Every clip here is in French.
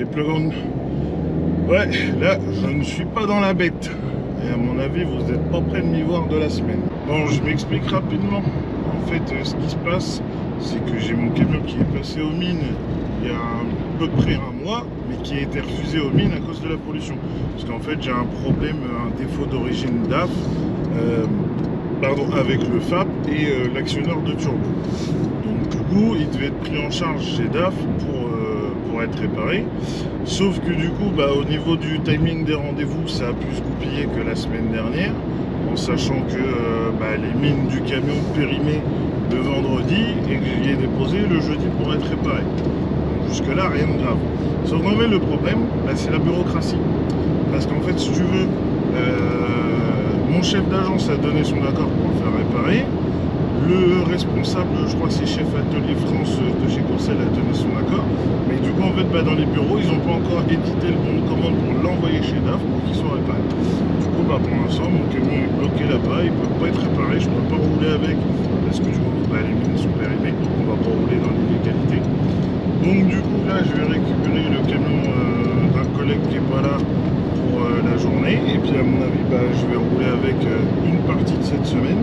les plus grandes. Ouais, là, je ne suis pas dans la bête. Et à mon avis, vous n'êtes pas près de m'y voir de la semaine. Bon, je m'explique rapidement. En fait, ce qui se passe, c'est que j'ai mon camion qui est passé aux mines il y a à peu près un mois, mais qui a été refusé aux mines à cause de la pollution. Parce qu'en fait, j'ai un problème, un défaut d'origine DAF, avec le FAP et l'actionneur de turbo. Donc du coup, il devait être pris en charge chez DAF pour être réparé. Sauf que du coup, au niveau du timing des rendez-vous, ça a plus goupillé que la semaine dernière, en sachant que les mines du camion périmées le vendredi et que j'y ai déposé le jeudi pour être réparé. Donc jusque là, rien de grave. Sauf qu'en fait, le problème, c'est la bureaucratie. Parce qu'en fait, si tu veux, mon chef d'agence a donné son accord pour le faire réparer. Le responsable, je crois que c'est chef atelier France de chez Courcelles, a donné son accord. Mais du coup, en fait, dans les bureaux, ils n'ont pas encore édité le bon de commande pour l'envoyer chez DAF pour qu'il soit réparé. Du coup, pour l'instant, mon camion est bloqué là-bas, il ne peut pas être réparé, je ne peux pas rouler avec parce que du coup, les mines sont périmées, donc on ne va pas rouler dans l'illégalité. Donc du coup, là, je vais récupérer le camion d'un collègue qui n'est pas là pour la journée. Et puis, à mon avis, je vais rouler avec une partie de cette semaine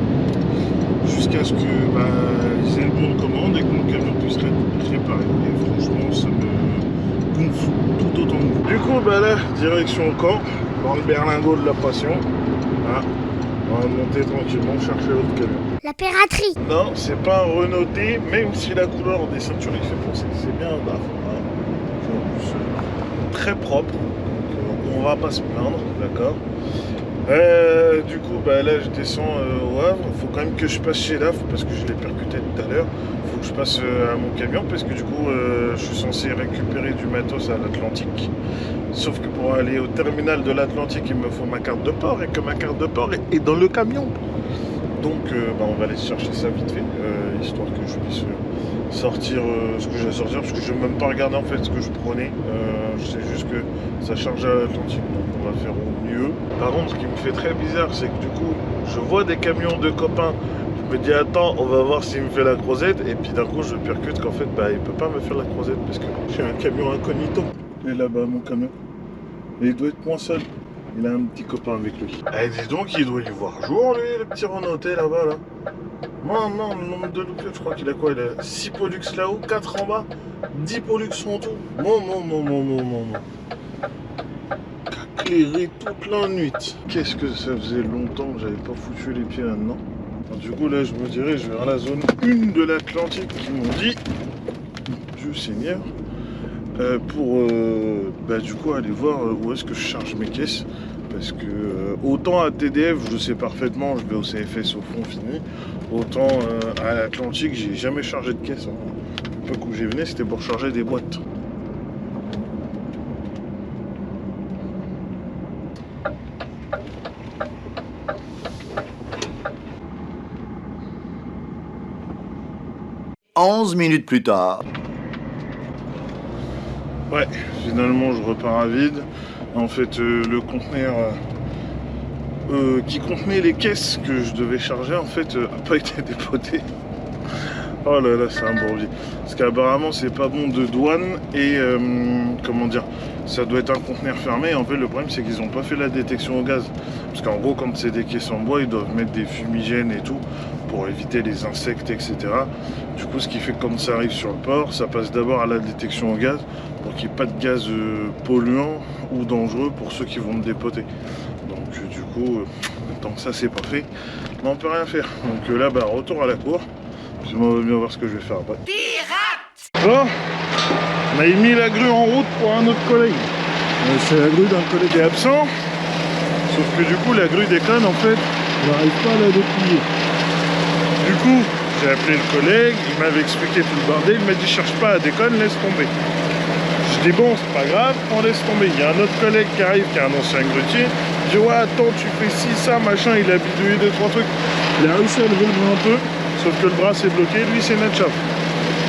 jusqu'à ce que ils aient le bon de commande et que mon camion puisse être réparé. Et franchement, ça me gonfle tout autant que vous. Du coup, là, direction Caen, dans le berlingot de la passion. Voilà. On va monter tranquillement chercher l'autre camion. La piraterie. Non, c'est pas un Renault D, même si la couleur des ceintures il fait penser. C'est bien un DAF. Voilà. En plus, très propre. Donc, on va pas se plaindre, d'accord. Du coup, là, je descends au Havre. Il faut quand même que je passe chez DAF parce que je l'ai percuté tout à l'heure. Il faut que je passe à mon camion parce que du coup, je suis censé récupérer du matos à l'Atlantique. Sauf que pour aller au terminal de l'Atlantique, il me faut ma carte de port et que ma carte de port est dans le camion. Donc, on va aller chercher ça vite fait, histoire que je puisse sortir ce que j'ai à sortir, parce que je n'ai même pas regardé en fait ce que je prenais. Je sais juste que ça charge à l'Atlantique, donc on va faire au mieux. Par contre, ce qui me fait très bizarre, c'est que du coup, je vois des camions de copains. Je me dis, attends, on va voir s'il me fait la croisette. Et puis d'un coup, je percute qu'en fait, il peut pas me faire la croisette parce que j'ai un camion incognito. Il est là-bas, mon camion. Et il doit être moins seul. Il a un petit copain avec lui. Eh, dis donc, il doit y voir jour, lui, le petit Renaultais là-bas, là. Non, le nombre de loupés, je crois qu'il a quoi? Il a 6 Pollux là-haut, 4 en bas, 10 Pollux en tout. Non. Éclairé toute la nuit. Qu'est-ce que ça faisait longtemps que j'avais pas foutu les pieds là-dedans. Du coup, là, je me dirige vers la zone 1 de l'Atlantique qui m'ont dit, Dieu Seigneur, pour du coup aller voir où est-ce que je charge mes caisses. Parce que autant à TDF, je sais parfaitement, je vais au CFS au fond fini. Autant à l'Atlantique, j'ai jamais chargé de caisse. L'époque où j'y venais, c'était pour charger des boîtes. « 11 minutes plus tard. » Ouais, finalement je repars à vide. En fait, le conteneur qui contenait les caisses que je devais charger, en fait, n'a pas été dépoté. Oh là là, c'est un bourbier. Parce qu'apparemment, c'est pas bon de douane et comment dire, ça doit être un conteneur fermé. En fait, le problème, c'est qu'ils n'ont pas fait la détection au gaz. Parce qu'en gros, quand c'est des caisses en bois, ils doivent mettre des fumigènes et tout pour éviter les insectes, etc. Du coup, ce qui fait que quand ça arrive sur le port, ça passe d'abord à la détection au gaz pour qu'il n'y ait pas de gaz polluant ou dangereux pour ceux qui vont me dépoter. Donc, du coup, tant que ça, c'est pas fait, on peut rien faire. Donc là, retour à la cour. Puis on va bien voir ce que je vais faire après. Pirate! Bon, on a mis la grue en route pour un autre collègue. C'est la grue d'un collègue qui est absent. Sauf que du coup, la grue déconne, en fait, on n'arrive pas à la déplier. Du coup, j'ai appelé le collègue, il m'avait expliqué tout le bordel, il m'a dit cherche pas à déconne, laisse tomber. Je dis bon, c'est pas grave, on laisse tomber. Il y a un autre collègue qui arrive, qui est un ancien grutier. Je dis ouais, attends, tu fais ci, ça, machin, il a bidouillé 2-3 trucs. Il a réussi à lever le bras un peu, sauf que le bras s'est bloqué, lui c'est Natchaf.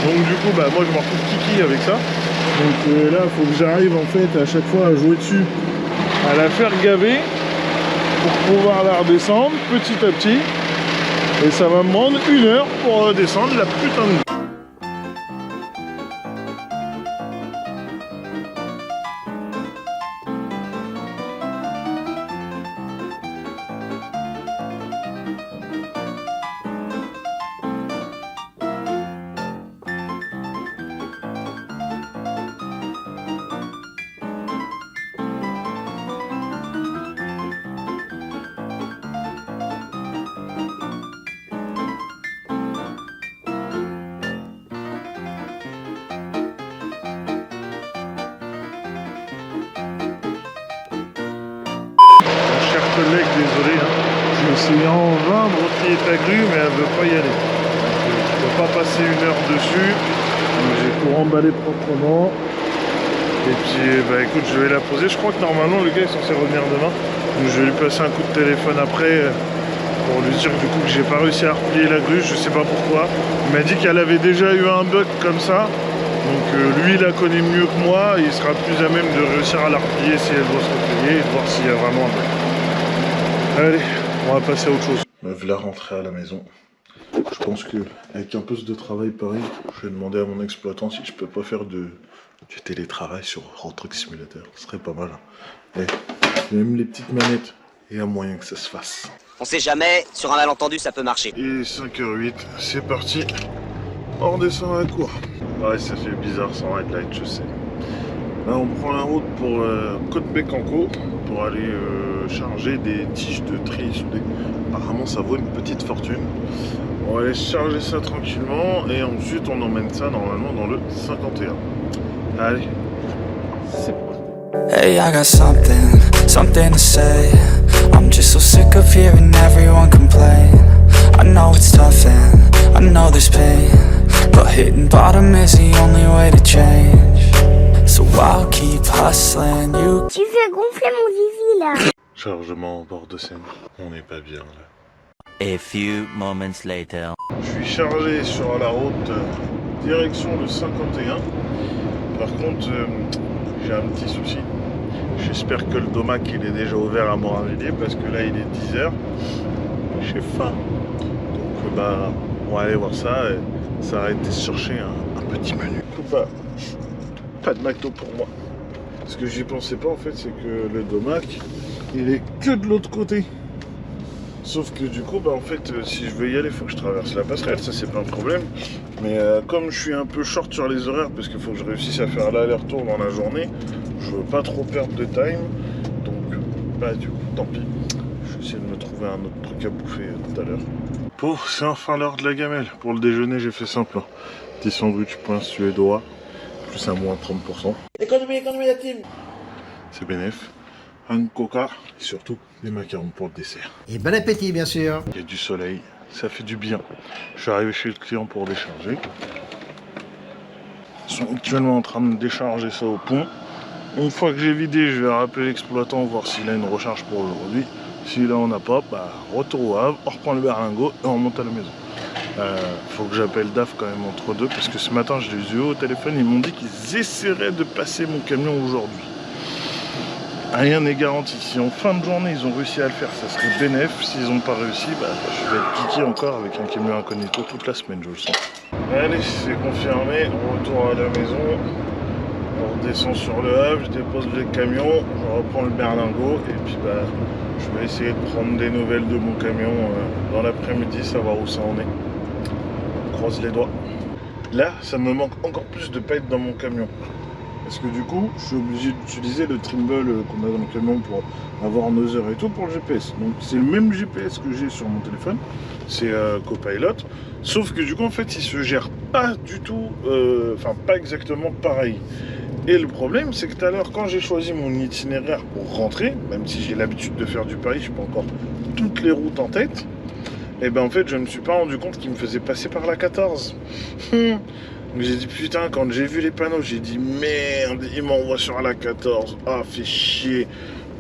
Donc du coup, moi je m'en retrouve kiki avec ça. Donc là, il faut que j'arrive en fait à chaque fois à jouer dessus, à la faire gaver pour pouvoir la redescendre petit à petit. Et ça va me prendre 1 heure pour descendre la putain de... collègue, désolé. Hein. J'ai essayé en vain de retirer ta grue, mais elle veut pas y aller. Je peux pas passer 1 heure dessus. Donc j'ai tout remballé proprement. Et puis bah écoute, je vais la poser. Je crois que normalement le gars est censé revenir demain. Donc je vais lui passer un coup de téléphone après pour lui dire du coup que j'ai pas réussi à replier la grue, je sais pas pourquoi. Il m'a dit qu'elle avait déjà eu un bug comme ça. Donc lui il la connaît mieux que moi, il sera plus à même de réussir à la replier si elle doit se replier et de voir s'il y a vraiment un bug. Allez, on va passer à autre chose. Me voilà rentré à la maison. Je pense que avec un poste de travail pareil, je vais demander à mon exploitant si je peux pas faire du télétravail sur Euro Truck Simulator. Ce serait pas mal. Hein. Et même les petites manettes, il y a moyen que ça se fasse. On sait jamais, sur un malentendu ça peut marcher. Et 5h08, c'est parti. On redescend à la cour. Ouais, ça fait bizarre sans red light, je sais. Là, on prend la route pour Côte-Bécancour pour aller charger des tiges de tri soudées. Apparemment, ça vaut une petite fortune. On va aller charger ça tranquillement et ensuite on emmène ça normalement dans le 51. Allez, c'est parti. Hey, I got something to say. I'm just so sick of hearing everyone complain. I know it's tough and I know there's pain, but hitting bottom is the only way to change. So I'll keep hustling you. Tu fais gonfler mon zizi là. Chargement en bord de Seine, on n'est pas bien là. A few moments later. Je suis chargé sur la route direction le 51. Par contre, j'ai un petit souci. J'espère que le domac il est déjà ouvert à Morinvilliers parce que là il est 10h. J'ai faim. Donc bah on va aller voir ça et ça va être de chercher un petit menu. Pas de McDo pour moi. Ce que j'y pensais pas en fait c'est que le domac il est que de l'autre côté. Sauf que du coup, bah en fait, si je veux y aller, il faut que je traverse la passerelle, ça c'est pas un problème. Mais comme je suis un peu short sur les horaires, parce qu'il faut que je réussisse à faire l'aller-retour dans la journée, je veux pas trop perdre de time. Donc, bah du coup, tant pis. Je vais essayer de me trouver un autre truc à bouffer tout à l'heure. Bon, c'est enfin l'heure de la gamelle. Pour le déjeuner, j'ai fait simple. Petit sandwich pain suédois, plus un moins 30%. Économie la team. C'est bénef. Un coca et surtout des macarons pour le dessert. Et bon appétit bien sûr. Il y a du soleil, ça fait du bien. Je suis arrivé chez le client pour décharger. Ils sont actuellement en train de décharger ça au pont. Une fois que j'ai vidé, je vais rappeler l'exploitant, voir s'il a une recharge pour aujourd'hui. Si là on n'a pas, bah retour au Havre, on reprend le berlingot et on remonte à la maison. Faut que j'appelle DAF quand même entre deux parce que ce matin je les ai eu au téléphone, ils m'ont dit qu'ils essaieraient de passer mon camion aujourd'hui. Rien n'est garanti. Si en fin de journée ils ont réussi à le faire, ça serait bénéf. S'ils n'ont pas réussi, bah, je vais être piqué encore avec un camion incognito toute la semaine, je le sens. Allez, c'est confirmé. Retour à la maison. On redescend sur le Havre, je dépose le camion, je reprends le berlingot et puis bah, je vais essayer de prendre des nouvelles de mon camion dans l'après-midi, savoir où ça en est. On croise les doigts. Là, ça me manque encore plus de pas être dans mon camion. Parce que du coup, je suis obligé d'utiliser le Trimble qu'on a dans le camion pour avoir nos heures et tout pour le GPS. Donc c'est le même GPS que j'ai sur mon téléphone, c'est Copilot. Sauf que du coup, en fait, il se gère pas du tout, enfin pas exactement pareil. Et le problème, c'est que tout à l'heure, quand j'ai choisi mon itinéraire pour rentrer, même si j'ai l'habitude de faire du Paris, je n'ai pas encore toutes les routes en tête, et ben en fait, je ne me suis pas rendu compte qu'il me faisait passer par la 14. Donc j'ai dit putain, quand j'ai vu les panneaux, j'ai dit merde, il m'envoie sur la 14. Ah, fait chier.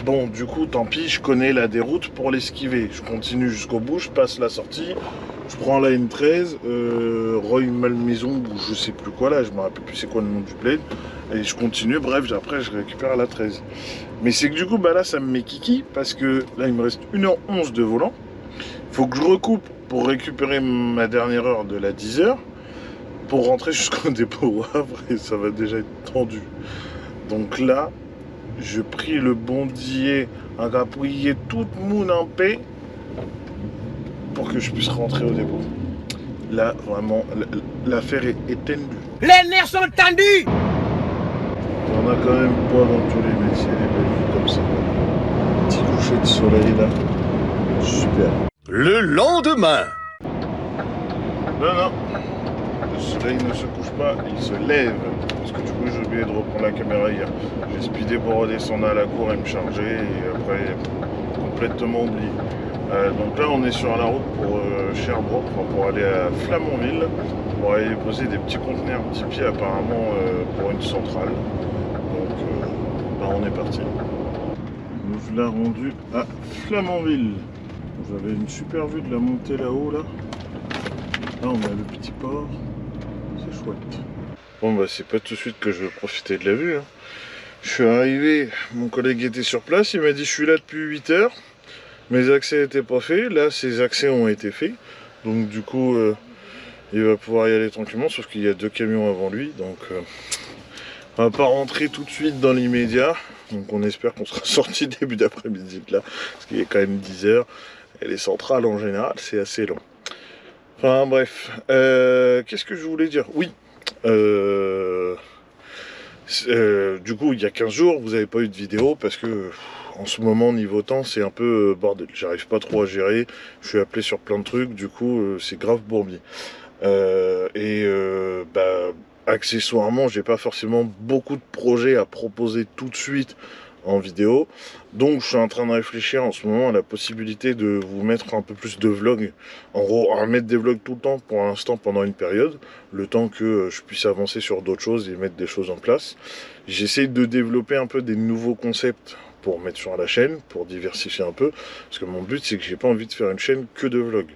Bon, du coup, tant pis, je connais la déroute pour l'esquiver. Je continue jusqu'au bout, je passe la sortie, je prends la N13, Roy-Malmaison, ou je sais plus quoi là, je me rappelle plus c'est quoi le nom du bled, et je continue, bref, après je récupère la 13. Mais c'est que du coup, bah là, ça me met kiki, parce que là, il me reste 1h11 de volant. Il faut que je recoupe pour récupérer ma dernière heure de la 10h. Pour rentrer jusqu'au dépôt au Havre et ça va déjà être tendu. Donc là, je prie le bon Dieu à appuyer tout le monde en paix pour que je puisse rentrer au dépôt. Là, vraiment, l'affaire est tendue. Les nerfs sont tendus. On a quand même pas dans tous les métiers les belles vues comme ça. Petit coucher de soleil là. Super. Le lendemain. Non. Le soleil ne se couche pas, il se lève. Parce que du coup j'ai oublié de reprendre la caméra hier. J'ai speedé pour redescendre à la cour et me charger et après complètement oublié. Donc là on est sur la route pour Sherbrooke, enfin, pour aller à Flamanville, pour aller poser des petits conteneurs Tipeee apparemment pour une centrale. Donc là on est parti. Nous l'a rendu à Flamanville. Vous avez une super vue de la montée là-haut là. Là on a le petit port, c'est chouette. Bon bah c'est pas tout de suite que je vais profiter de la vue. Hein. Je suis arrivé, mon collègue était sur place, il m'a dit je suis là depuis 8 heures. Mes accès n'étaient pas faits, là ces accès ont été faits. Donc du coup il va pouvoir y aller tranquillement, sauf qu'il y a 2 camions avant lui. Donc on va pas rentrer tout de suite dans l'immédiat. Donc on espère qu'on sera sorti début d'après-midi de là, parce qu'il est quand même 10 heures. Et les centrales en général c'est assez long. Enfin bref, qu'est-ce que je voulais dire? Oui, du coup il y a 15 jours vous n'avez pas eu de vidéo parce que en ce moment niveau temps c'est un peu bordel, j'arrive pas trop à gérer, je suis appelé sur plein de trucs, du coup c'est grave bourbier. Accessoirement j'ai pas forcément beaucoup de projets à proposer tout de suite en vidéo, donc je suis en train de réfléchir en ce moment à la possibilité de vous mettre un peu plus de vlogs, en gros à mettre des vlogs tout le temps pour l'instant pendant une période, le temps que je puisse avancer sur d'autres choses et mettre des choses en place. J'essaye de développer un peu des nouveaux concepts pour mettre sur la chaîne, pour diversifier un peu, parce que mon but c'est que j'ai pas envie de faire une chaîne que de vlogs.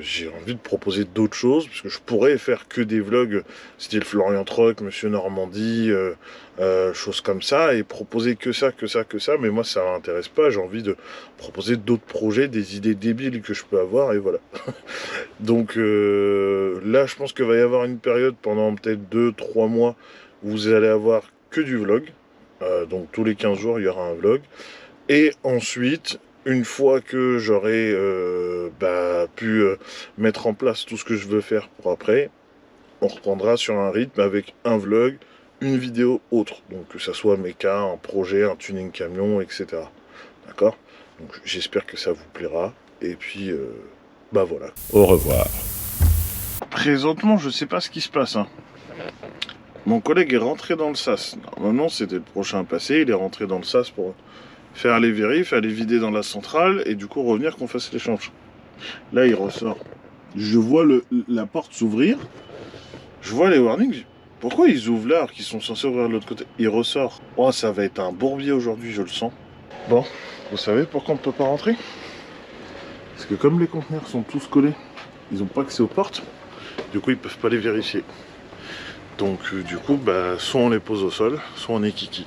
J'ai envie de proposer d'autres choses, parce que je pourrais faire que des vlogs style Florian Troc, Monsieur Normandie, choses comme ça, et proposer que ça, mais moi ça m'intéresse pas, j'ai envie de proposer d'autres projets, des idées débiles que je peux avoir, et voilà. Donc là je pense qu'il va y avoir une période pendant peut-être 2-3 mois où vous allez avoir que du vlog, donc tous les 15 jours il y aura un vlog, et ensuite une fois que j'aurai pu mettre en place tout ce que je veux faire pour après, on reprendra sur un rythme avec un vlog, une vidéo autre. Donc que ça soit méca, un projet, un tuning camion, etc. D'accord? Donc j'espère que ça vous plaira. Et puis, voilà. Au revoir. Présentement, je sais pas ce qui se passe. Hein. Mon collègue est rentré dans le sas. Normalement, c'était le prochain à passer. Il est rentré dans le sas pour faire les vérifs, aller vider dans la centrale et du coup revenir qu'on fasse l'échange. Là il ressort. Je vois la porte s'ouvrir. Je vois les warnings. Pourquoi ils ouvrent là alors qu'ils sont censés ouvrir de l'autre côté? Il ressort. Oh ça va être un bourbier aujourd'hui, je le sens. Bon, vous savez pourquoi on ne peut pas rentrer? Parce que comme les conteneurs sont tous collés, ils n'ont pas accès aux portes. Du coup ils peuvent pas les vérifier. Donc du coup soit on les pose au sol, soit on est kiki.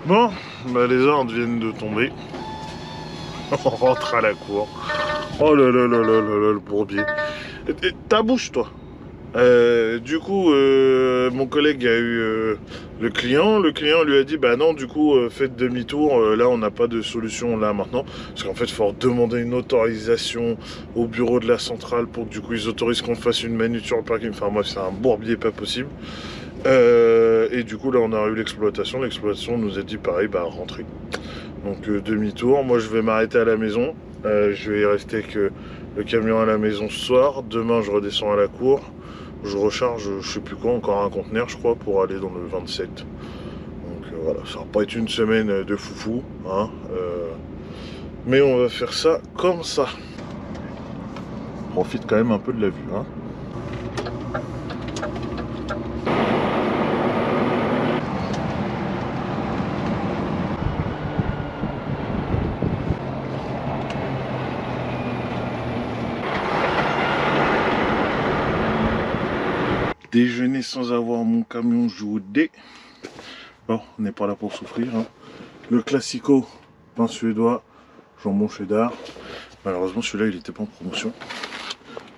Bon, les ordres viennent de tomber. On rentre à la cour. Oh là là là là là là, le bourbier. Ta bouche, toi. Du coup, mon collègue a eu le client. Le client lui a dit, bah non, du coup, faites demi-tour. Là, on n'a pas de solution là maintenant. Parce qu'en fait, il faut demander une autorisation au bureau de la centrale pour que du coup, ils autorisent qu'on fasse une manute sur le parking. Enfin, bref, c'est un bourbier pas possible. Et du coup là on a eu l'exploitation nous a dit pareil, rentrez. Donc demi-tour, moi je vais m'arrêter à la maison, je vais rester avec le camion à la maison ce soir, demain je redescends à la cour, je recharge je sais plus quoi, encore un conteneur je crois pour aller dans le 27. Donc voilà, ça va pas être une semaine de foufou, hein, mais on va faire ça comme ça. On profite quand même un peu de la vue, hein. Déjeuner sans avoir mon camion joudé. Bon, on n'est pas là pour souffrir. Hein. Le classico, pain suédois, jambon cheddar. Malheureusement, celui-là, il n'était pas en promotion.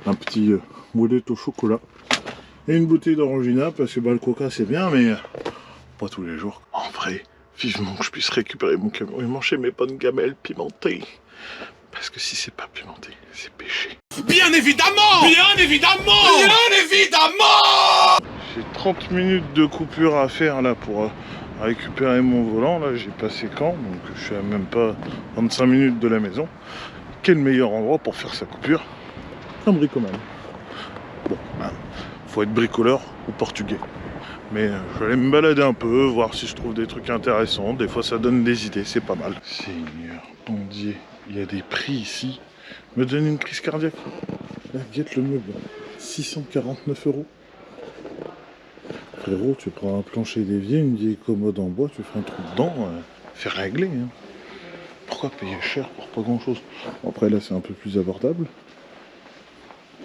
Un petit moellette au chocolat. Et une bouteille d'orangina, parce que le coca, c'est bien, mais pas tous les jours. En vrai, vivement que je puisse récupérer mon camion et manger mes bonnes gamelles pimentées. Parce que si c'est pas pimenté, c'est péché. Bien évidemment! Bien évidemment! Bien évidemment! J'ai 30 minutes de coupure à faire là pour récupérer mon volant. Là j'ai passé Caen, donc je suis à même pas 25 minutes de la maison. Quel meilleur endroit pour faire sa coupure? Un bricomane. Bon, faut être bricoleur ou portugais. Mais je vais aller me balader un peu, voir si je trouve des trucs intéressants. Des fois ça donne des idées, c'est pas mal. Seigneur, bon Dieu, il y a des prix ici. Me donne une crise cardiaque. Là, guette le meuble. 649 €. Frérot, tu prends un plancher d'évier, une vieille commode en bois, tu fais un trou dedans, fais régler. Hein. Pourquoi payer cher pour pas grand chose? Bon, après là c'est un peu plus abordable.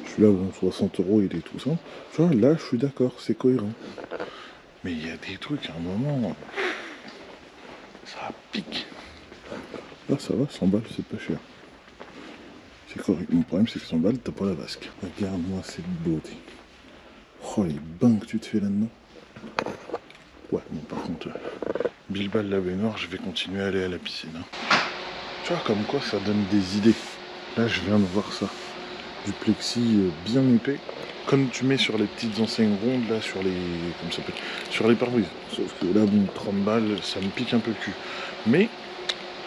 Celui-là, bon, 60 €, il est tout simple. Tu vois, là je suis d'accord, c'est cohérent. Mais il y a des trucs à un moment, ça pique. Là ça va, 100 balles c'est pas cher. C'est correct. Mon problème c'est que 100 balles, t'as pas la vasque. Regarde-moi cette beauté. Oh les bains que tu te fais là-dedans. Ouais, bon par contre, Bilbal la baignoire, je vais continuer à aller à la piscine. Hein. Tu vois, comme quoi ça donne des idées. Là, je viens de voir ça. Du plexi bien épais. Comme tu mets sur les petites enseignes rondes, là, sur les... Comment ça s'appelle ? Sur les pare-brises. Sauf que là, bon, 30 balles, ça me pique un peu le cul. Mais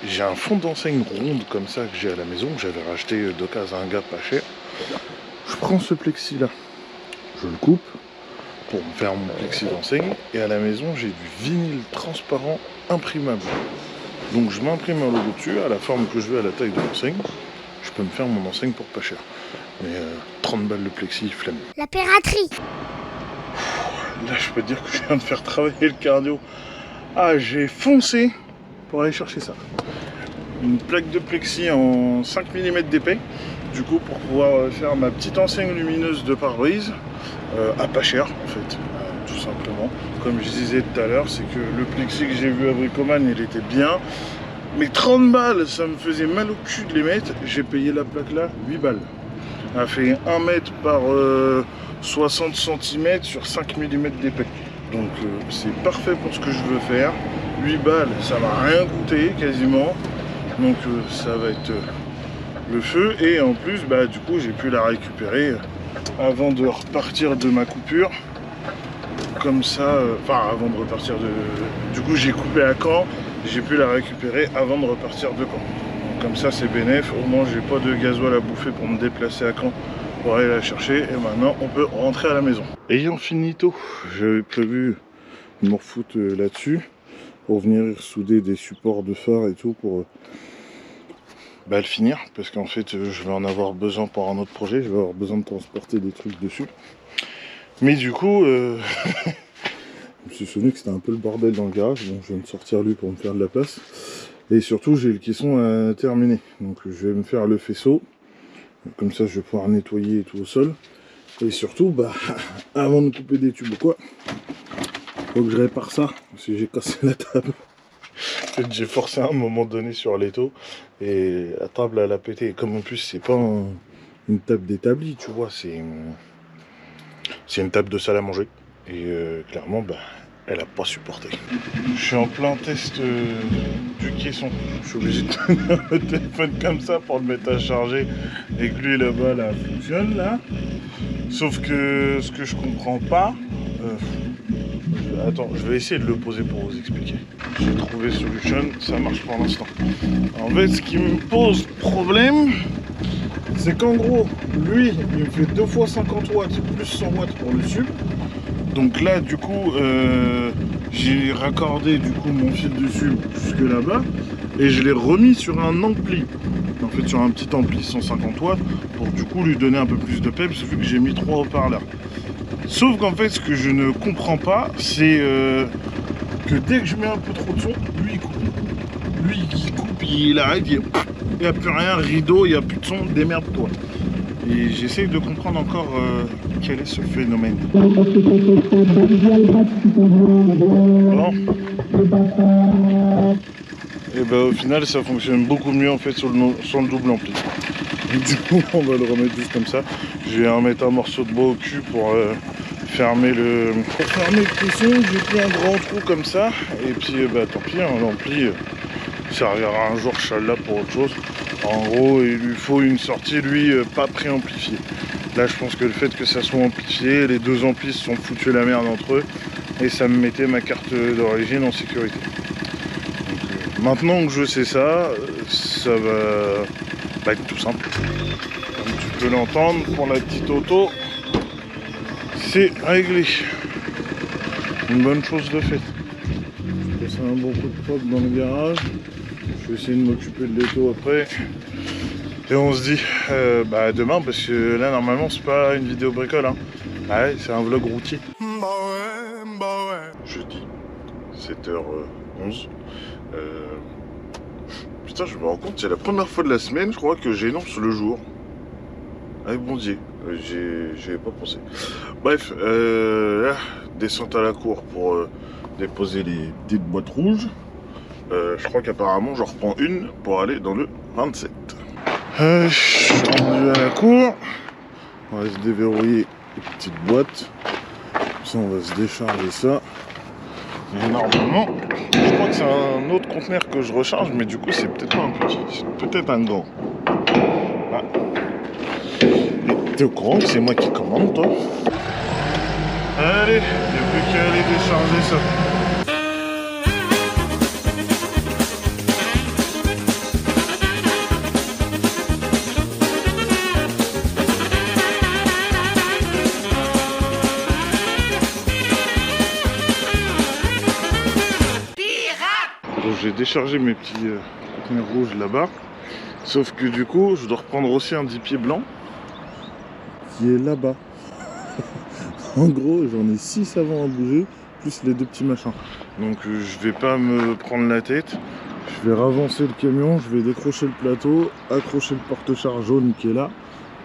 j'ai un fond d'enseigne ronde comme ça que j'ai à la maison, que j'avais racheté d'occasion à un gars pas cher. Je prends ce plexi-là, je le coupe pour me faire mon plexi d'enseigne. Et à la maison, j'ai du vinyle transparent imprimable. Donc je m'imprime un logo dessus, à la forme que je veux, à la taille de l'enseigne. Je peux me faire mon enseigne pour pas cher. Mais 30 balles de plexi, flemme. La piraterie. Là, je peux te dire que je viens de faire travailler le cardio. Ah, j'ai foncé pour aller chercher ça. Une plaque de plexi en 5 mm d'épais. Du coup, pour pouvoir faire ma petite enseigne lumineuse de pare-brise à pas cher, en fait. Tout simplement. Comme je disais tout à l'heure, c'est que le plexi que j'ai vu à Bricoman, il était bien. Mais 30 balles, ça me faisait mal au cul de les mettre. J'ai payé la plaque là 8 balles. Elle a fait 1 mètre par 60 cm sur 5 mm d'épais. Donc c'est parfait pour ce que je veux faire. 8 balles, ça m'a rien coûté quasiment. Donc ça va être le feu. Et en plus, bah, du coup, j'ai pu la récupérer avant de repartir de ma coupure. Comme ça, enfin avant de repartir de... Du coup, j'ai coupé à Caen. J'ai pu la récupérer avant de repartir de Caen. Donc, comme ça, c'est bénéf. Au moins, j'ai pas de gasoil à bouffer pour me déplacer à Caen pour aller la chercher. Et maintenant, on peut rentrer à la maison. Ayant finito, j'avais prévu de me refoutre là-dessus pour venir souder des supports de phare et tout pour le finir. Parce qu'en fait, je vais en avoir besoin pour un autre projet. Je vais avoir besoin de transporter des trucs dessus. Mais du coup... Je me suis souvenu que c'était un peu le bordel dans le garage, donc je viens de sortir lui pour me faire de la place. Et surtout j'ai le caisson à terminer, donc je vais me faire le faisceau, comme ça je vais pouvoir nettoyer et tout au sol. Et surtout, bah, avant de couper des tubes ou quoi, faut que je répare ça, parce que j'ai cassé la table. J'ai forcé à un moment donné sur l'étau, et la table elle a pété. Et comme en plus c'est pas une table d'établi, tu vois, c'est une table de salle à manger. Et clairement, bah, elle a pas supporté. Je suis en plein test du caisson. Je suis obligé de tenir le téléphone comme ça pour le mettre à charger. Et que lui là-bas, là, fonctionne là. Sauf que ce que je comprends pas... attends, je vais essayer de le poser pour vous expliquer. J'ai trouvé solution, ça marche pour l'instant. En fait, ce qui me pose problème, c'est qu'en gros, lui, il me fait 2 fois 50 watts plus 100 watts pour le sub. Donc là, du coup, j'ai raccordé du coup mon fil de sub jusque là-bas et je l'ai remis sur un ampli. En fait, sur un petit ampli 150 watts pour du coup lui donner un peu plus de peps vu que j'ai mis 3 haut-parleurs. Sauf qu'en fait, ce que je ne comprends pas, c'est que dès que je mets un peu trop de son, lui il coupe. Lui il coupe, il arrête, il n'y a plus rien, rideau, il n'y a plus de son, démerde-toi. Et j'essaye de comprendre encore quel est ce phénomène. Bon. Et bah au final ça fonctionne beaucoup mieux en fait sur le double ampli. Du coup on va le remettre juste comme ça. Je vais remettre un morceau de bois au cul pour fermer le caisson. J'ai pris un grand trou comme ça. Et puis bah tant pis, hein, l'ampli servira un jour là pour autre chose. En gros, il lui faut une sortie, lui, pas préamplifiée. Là, je pense que le fait que ça soit amplifié, les deux amplis se sont foutus la merde entre eux. Et ça me mettait ma carte d'origine en sécurité. Donc, maintenant que je sais ça, ça va être tout simple. Comme tu peux l'entendre, pour la petite auto, c'est réglé. une bonne chose de faite. Je passe un bon coup de propre dans le garage. Je vais essayer de m'occuper de l'étau après. Et on se dit demain, parce que là normalement c'est pas une vidéo bricole, hein. Ouais, c'est un vlog routier. Jeudi, 7h11. Putain, je me rends compte, c'est la première fois de la semaine, je crois, que j'énonce le jour. Avec bon Dieu, j'y avais pas pensé. Bref, là, descente à la cour pour déposer les petites boîtes rouges. Je crois qu'apparemment j'en reprends une pour aller dans le 27. Je suis rendu à la cour. On va se déverrouiller les petites boîtes. Comme ça, on va se décharger ça. Et normalement, je crois que c'est un autre conteneur que je recharge, mais du coup, c'est peut-être pas un petit, c'est peut-être un grand. Ah. Et t'es au courant que c'est moi qui commande, toi? Allez, il n'y a plus qu'à aller décharger ça. J'ai déchargé mes petits conteneurs rouges là-bas, sauf que du coup je dois reprendre aussi un 10 pieds blanc qui est là-bas. En gros j'en ai 6 avant à bouger, plus les deux petits machins, donc je vais pas me prendre la tête, je vais ravancer le camion, je vais décrocher le plateau, accrocher le porte-char jaune qui est là,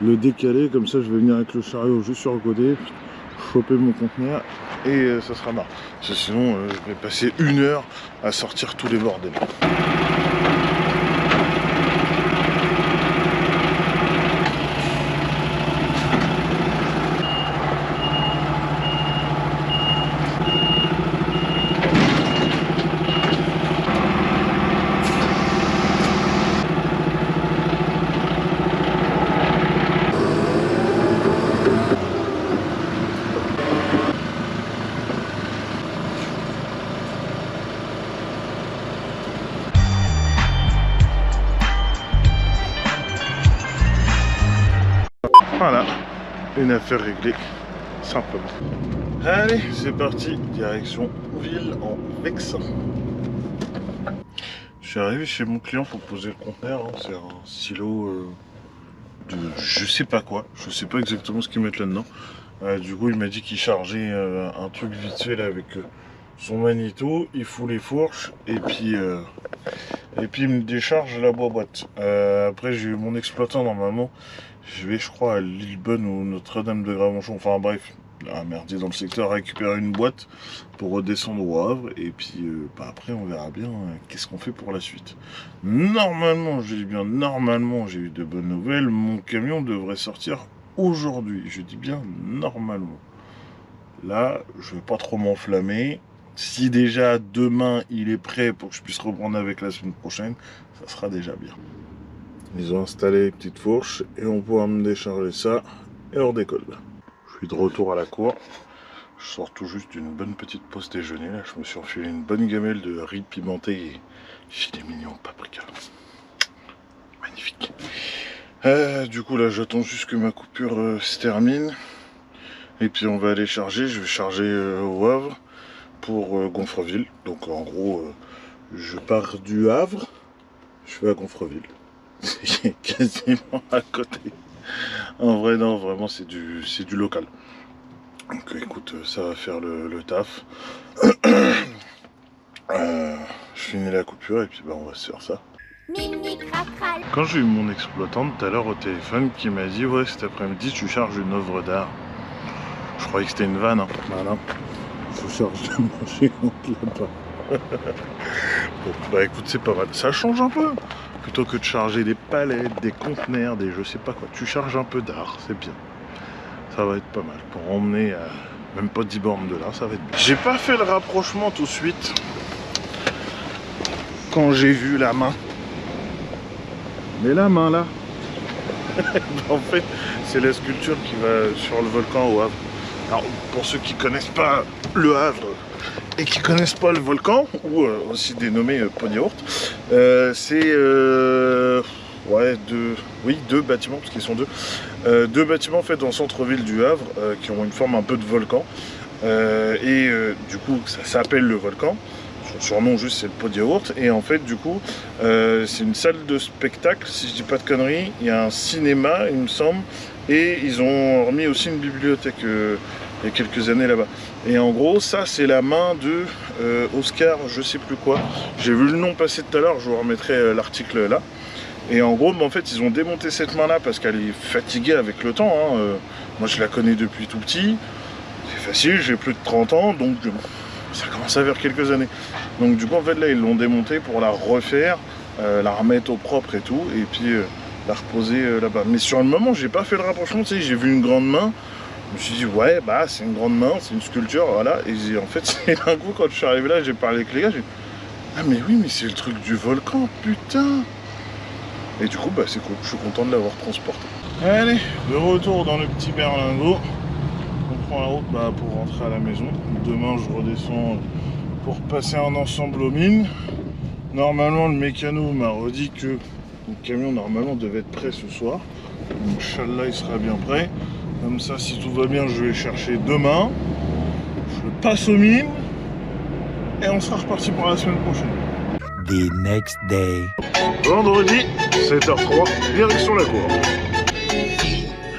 le décaler, comme ça je vais venir avec le chariot juste sur le côté, choper mon conteneur et ça sera marre. Parce que sinon je vais passer 1 heure à sortir tous les bordels. Voilà, une affaire réglée, simplement. Allez, c'est parti, direction ville en Vexin. Je suis arrivé chez mon client pour poser le conteneur, hein. C'est un silo de je sais pas quoi, je sais pas exactement ce qu'ils mettent là-dedans. Du coup, il m'a dit qu'il chargeait un truc vite fait là avec son magnéto, il fout les fourches et puis il me décharge la boîte. Après, j'ai eu mon exploitant normalement. Je vais, je crois, à Lillebonne ou Notre-Dame de Gravenchon, enfin bref, à merdier dans le secteur, récupérer une boîte pour redescendre au Havre. Et puis après, on verra bien qu'est-ce qu'on fait pour la suite. Normalement, je dis bien normalement, j'ai eu de bonnes nouvelles. Mon camion devrait sortir aujourd'hui. Je dis bien normalement. Là, je vais pas trop m'enflammer. Si déjà demain il est prêt pour que je puisse reprendre avec la semaine prochaine, ça sera déjà bien. Ils ont installé les petites fourches et on pourra me décharger ça et on décolle. Je suis de retour à la cour. Je sors tout juste d'une bonne petite pause déjeuner. Là, je me suis enfilé une bonne gamelle de riz pimenté et filet mignon paprika. Magnifique. Du coup là j'attends juste que ma coupure se termine. Et puis on va aller charger. Je vais charger au Havre pour Gonfreville. Donc en gros je pars du Havre, je vais à Gonfreville. C'est quasiment à côté. En vrai non, vraiment c'est du local. Donc écoute, ça va faire le taf. Je finis la coupure et puis on va se faire ça. Quand j'ai eu mon exploitante tout à l'heure au téléphone qui m'a dit ouais cet après-midi tu charges une œuvre d'art. Je croyais que c'était une vanne, hein. Voilà. Je charge de mon géante là-bas. Bon, bah écoute c'est pas mal. Ça change un peu. Plutôt que de charger des palettes, des conteneurs, des je sais pas quoi. Tu charges un peu d'art, c'est bien. Ça va être pas mal. Pour emmener même pas 10 bornes de là, ça va être bien. J'ai pas fait le rapprochement tout de suite. Quand j'ai vu la main. Mais la main là, en fait, c'est la sculpture qui va sur le volcan au Havre. Alors, pour ceux qui connaissent pas le Havre et qui connaissent pas le volcan, ou aussi dénommé Pont-Yaourt, c'est ouais, deux bâtiments, parce qu'ils sont deux. Deux bâtiments en fait dans le centre-ville du Havre qui ont une forme un peu de volcan. Du coup ça s'appelle le Volcan. Son surnom juste c'est le pot de yaourt. Et en fait du coup c'est une salle de spectacle, si je dis pas de conneries. Il y a un cinéma il me semble. Et ils ont remis aussi une bibliothèque il y a quelques années là-bas. Et en gros ça c'est la main de Oscar je sais plus quoi. J'ai vu le nom passer tout à l'heure, je vous remettrai l'article là. Et en gros, en fait, ils ont démonté cette main-là parce qu'elle est fatiguée avec le temps. Hein. Moi, je la connais depuis tout petit. C'est facile, j'ai plus de 30 ans, donc ça commence à faire quelques années. Donc du coup, en fait, là, ils l'ont démontée pour la refaire, la remettre au propre et tout, et puis la reposer là-bas. Mais sur le moment, j'ai pas fait le rapprochement, tu sais, j'ai vu une grande main. Je me suis dit, ouais, bah, c'est une grande main, c'est une sculpture, voilà. Et en fait, c'est d'un coup, quand je suis arrivé là, j'ai parlé avec les gars, j'ai dit, ah, mais oui, mais c'est le truc du volcan, putain! Et du coup, bah, c'est cool, je suis content de l'avoir transporté. Allez, de retour dans le petit berlingot. On prend la route pour rentrer à la maison. Demain, je redescends pour passer un ensemble aux mines. Normalement, le mécano m'a redit que le camion, normalement, devait être prêt ce soir. Donc, Inch'Allah, il sera bien prêt. Comme ça, si tout va bien, je vais le chercher demain. Je le passe aux mines. Et on sera reparti pour la semaine prochaine. The next day. Vendredi, 7h03, direction la cour.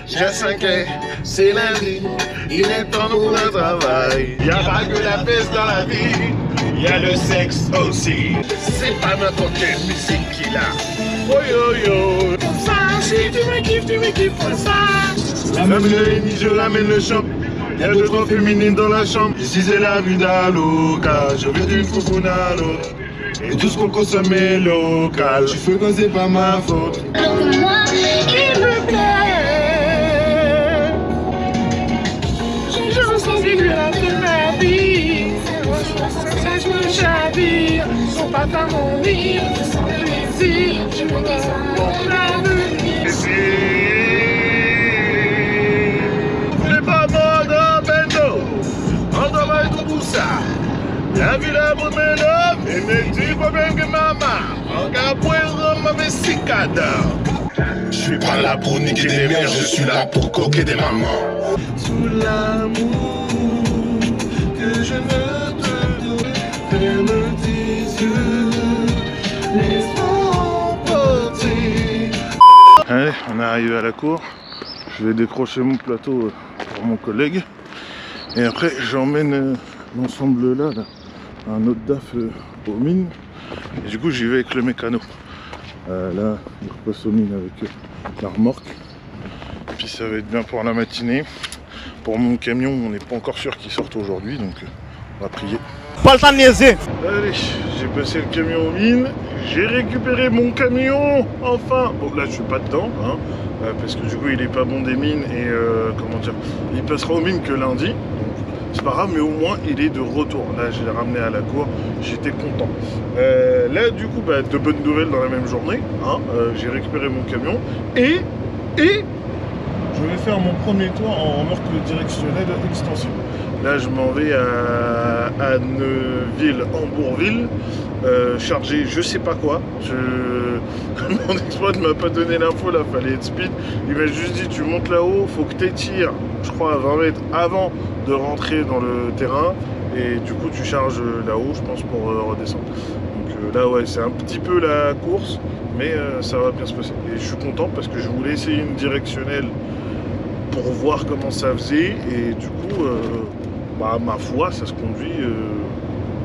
J'ai 5 ans, c'est lundi, il est temps pour le travail. Y'a pas que la peste dans la vie, y'a le sexe aussi. C'est pas n'importe quelle musique qu'il a. Oh yo yo. Comme ça, si tu me kiffes comme ça. La même le je ramène le champ. Y'a 2-3 féminines dans la chambre. Ici c'est la vie d'Aloca. Je vais d'une foufoune à l'autre. Et tout ce qu'on consomme est local. Tu fais quand c'est pas ma faute. Alors que moi, il me plaît. Je me sens vivre de ma vie. Je me chavire. Son papa m'ennuie. Sans plaisir, je me dis mon avenir. Vous n'êtes pas mort dans Bendo. On travaille tout pour ça. La vie là pour mes love, et me dit pas bien que maman, en capoeira m'avait si cadavre. Je suis pas là pour niquer des mères, je suis là pour coquer des mamans. Sous l'amour que je ne te donne, ferme tes yeux, laisse-moi emporter. Allez, on est arrivé à la cour. Je vais décrocher mon plateau pour mon collègue. Et après, j'emmène l'ensemble là, un autre DAF aux mines. Et du coup, j'y vais avec le mécano. Là, il repasse aux mines avec la remorque. Puis ça va être bien pour la matinée. Pour mon camion, on n'est pas encore sûr qu'il sorte aujourd'hui, donc on va prier. Pas le temps de niaiser. Allez, j'ai passé le camion aux mines. J'ai récupéré mon camion, enfin. Bon, là, je suis pas dedans, hein, parce que du coup, il est pas bon des mines et comment dire, il passera aux mines que lundi. C'est pas grave, mais au moins il est de retour. Là, je l'ai ramené à la cour, j'étais content. Là, du coup, de bonnes nouvelles dans la même journée. Hein, j'ai récupéré mon camion et je vais faire mon premier tour en remorque directionnelle extensible. Là, je m'en vais à Neuville, Hambourville, charger je sais pas quoi. Mon exploit ne m'a pas donné l'info, là, fallait être speed. Il m'a juste dit, tu montes là-haut, faut que tu étires, je crois, à 20 mètres avant de rentrer dans le terrain. Et du coup, tu charges là-haut, je pense, pour redescendre. Donc là, ouais, c'est un petit peu la course, mais ça va bien se passer. Et je suis content parce que je voulais essayer une directionnelle pour voir comment ça faisait. Et du coup, ma foi, ça se conduit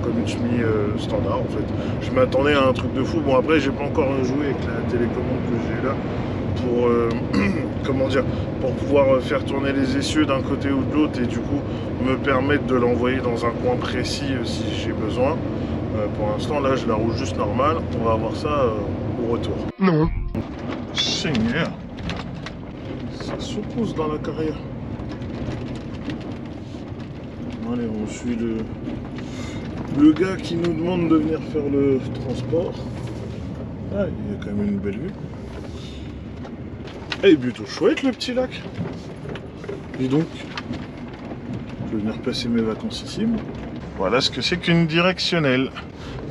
comme une semi standard en fait. Je m'attendais à un truc de fou. Bon, après, j'ai pas encore joué avec la télécommande que j'ai là pour comment dire, pour pouvoir faire tourner les essieux d'un côté ou de l'autre et du coup me permettre de l'envoyer dans un coin précis si j'ai besoin. Pour l'instant, là, je la roule juste normal. On va voir ça au retour. Non. Seigneur, ça s'oppose dans la carrière. Allez, on suit le gars qui nous demande de venir faire le transport. Ah, il y a quand même une belle vue. Et plutôt chouette le petit lac. Dis donc, je vais venir passer mes vacances ici. Moi. Voilà ce que c'est qu'une directionnelle.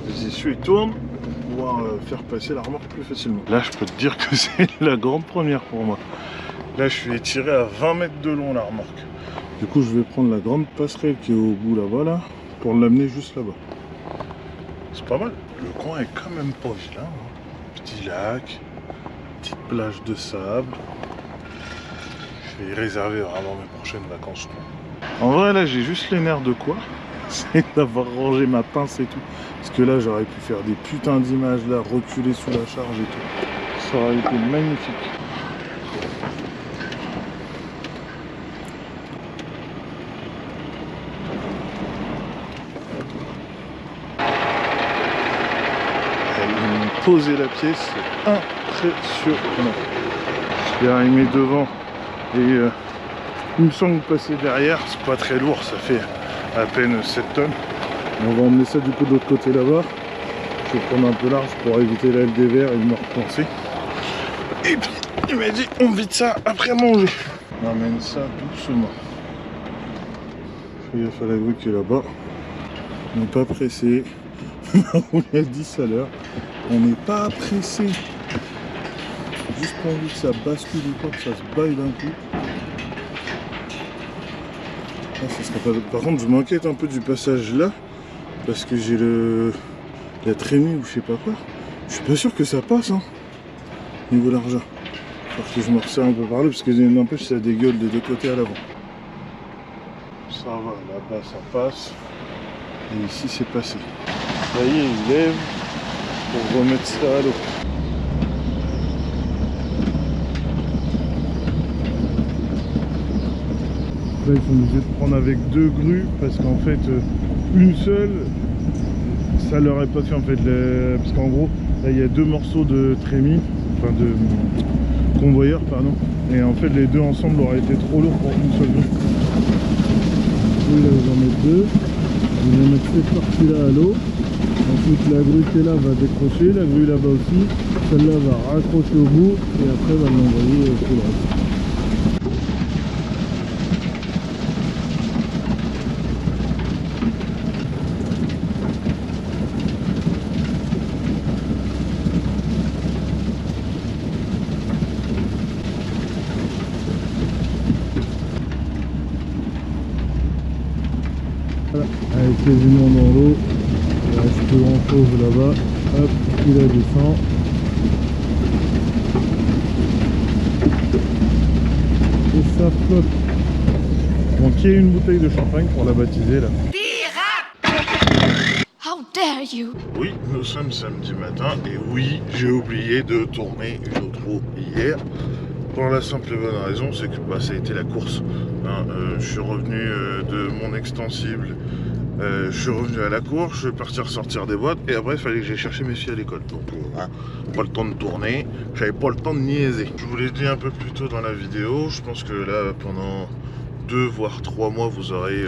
Les essieux ils tournent pour pouvoir faire passer la remorque plus facilement. Là, je peux te dire que c'est la grande première pour moi. Là, je suis étiré à 20 mètres de long la remorque. Du coup, je vais prendre la grande passerelle qui est au bout là-bas, là, pour l'amener juste là-bas. C'est pas mal. Le coin est quand même pas vilain. Hein. Petit lac, petite plage de sable. Je vais y réserver vraiment mes prochaines vacances. En vrai, là, j'ai juste les nerfs de quoi? C'est d'avoir rangé ma pince et tout. Parce que là, j'aurais pu faire des putains d'images, là, reculer sous la charge et tout. Ça aurait été magnifique. Ils m'ont posé la pièce, c'est impressionnant. J'ai arrimé devant et il me semble passer derrière, c'est pas très lourd, ça fait à peine 7 tonnes. On va emmener ça du coup de l'autre côté là-bas. Je vais prendre un peu large pour éviter la LDVR et me repenser. Et puis il m'a dit on vide ça après manger. On emmène ça doucement. Fais gaffe à la grue qui est là-bas. On n'est pas pressé. On l'a dit ça à l'heure. On n'est pas pressé. Juste pas envie que ça bascule ou quoi, que ça se baille d'un coup. Ah, ça serait pas... Par contre, je m'inquiète un peu du passage là. Parce que j'ai la trémie ou je sais pas quoi. Je suis pas sûr que ça passe, hein. Niveau l'argent. Faut que je me resserre un peu par là parce que n'empêche ça dégueule des deux côtés à l'avant. Ça va, là-bas ça passe. Et ici c'est passé. Ça y est, il lève pour remettre ça à l'eau. Là, ils sont obligés de prendre avec 2 grues parce qu'en fait, une seule, ça leur est pas fait en fait. Parce qu'en gros, là il y a 2 morceaux de trémie, enfin de convoyeur, pardon. Et en fait, les 2 ensemble auraient été trop lourds pour une seule grue. Oui, là, ils en mettent 2. Ils vont mettre cette partie-là à l'eau. Ensuite, la grue qui est là va décrocher, la grue là-bas aussi. Celle-là va raccrocher au bout et après va l'envoyer sur le reste. Voilà, avec quasiment dans l'eau, il reste plus grand chose là-bas, hop, il la descend. Et ça flotte. Donc il y a une bouteille de champagne pour la baptiser là. How dare you! Oui, nous sommes samedi matin et oui, j'ai oublié de tourner une outro hier. Pour la simple et bonne raison, c'est que ça a été la course. Hein, je suis revenu de mon extensible, je suis revenu à la course, je vais partir sortir des boîtes et après il fallait que j'aille chercher mes filles à l'école. Donc hein, pas le temps de tourner, j'avais pas le temps de niaiser. Je vous l'ai dit un peu plus tôt dans la vidéo, je pense que là pendant 2 voire 3 mois vous aurez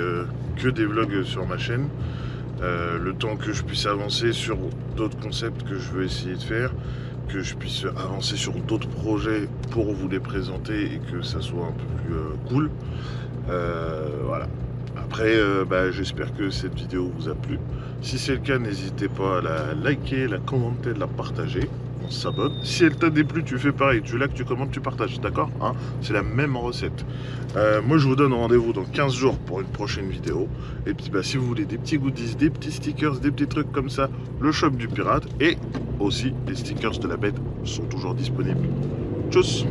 que des vlogs sur ma chaîne. Le temps que je puisse avancer sur d'autres concepts que je veux essayer de faire, que je puisse avancer sur d'autres projets pour vous les présenter et que ça soit un peu plus cool. Voilà. Après, j'espère que cette vidéo vous a plu. Si c'est le cas, n'hésitez pas à la liker, la commenter, la partager. On s'abonne. Si elle t'a déplu, tu fais pareil. Tu likes, tu commentes, tu partages. D'accord, hein? C'est la même recette. Moi, je vous donne rendez-vous dans 15 jours pour une prochaine vidéo. Et puis, si vous voulez des petits goodies, des petits stickers, des petits trucs comme ça, le shop du pirate et aussi les stickers de la bête sont toujours disponibles. Tchuss!